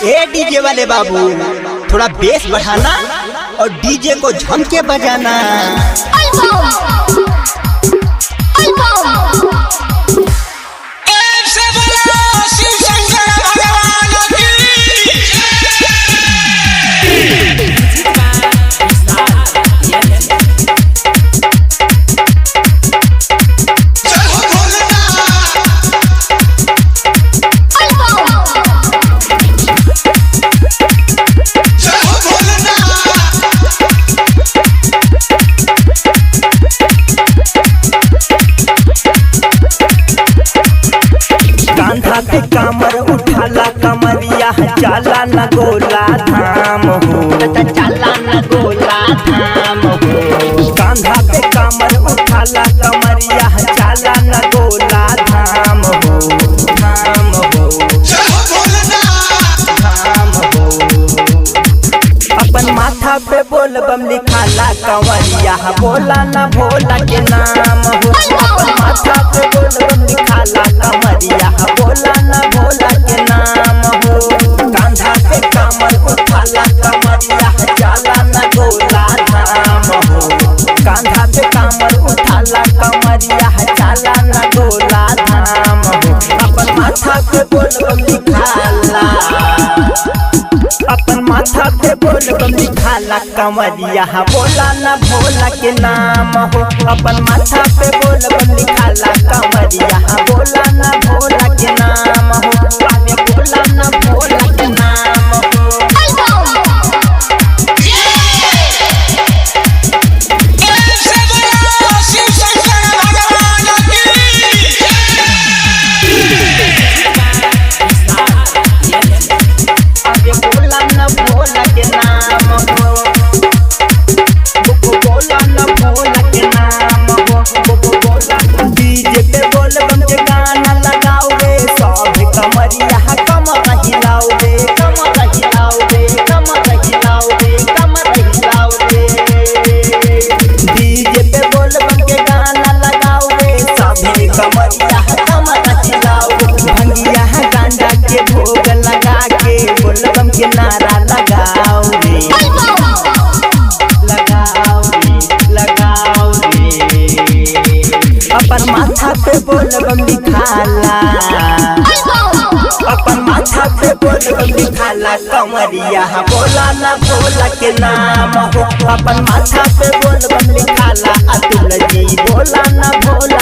ए DJ वाले बाबू थोड़ा बेस बढ़ाना और डीजे को झम के बजाना। कांधा पे कामर उठाला कमरिया चाला न गोला धाम हो, चाला न गोला धाम हो। कांधा पे कामर उठाला कमरिया चाला न गोला धाम हो, धाम हो, धाम हो। अपन माथा पे बोल बम लिखाला कंवरिया बोला न भोला के नाम हो। अपन माथा पे बोल बम लिखाला कंवरिया बोला न भोला के नाम हो। कांधा पे कामर उठाला कमरिया चाला न गोला धाम हो, कांधा पे कामर उठाला कमरिया चाला न गोला धाम हो। अपन माथा पे बोल बम लिखाला, अपन माथा पे बोल बम लिखाला कंवरिया बोला न भोला के नाम हो। अपन माथा पे बोल बम लिखाला कंवरिया बोला न भोला के नाम हो, बोला न भोला के नाम हो। बोला न भोला के नाम हो, बोला न भोला के नाम हो, बोला। डीजे पे बोल बम के गाना लगाओ रे, सब कमरिया कमर हिलाओ रे, कमर हिलाओ रे, कमर हिलाओ रे, कमर हिलाओ रे। डीजे पे बोल बम के गाना लगाओ रे, सब कमरिया कमर हिलाओ रे। भंगिया गांजा के भोग लगा के बोल बम के नारा लगाओ रे, लगाओ रे, लगाओ रे। अपन माथा पे बोल बम लिखाला, अपन माथा पे बोल बम लिखाला कंवरिया बोला न भोला के नाम हो। अपन माथा पे बोल बम लिखाला अतुल जी बोला न भोला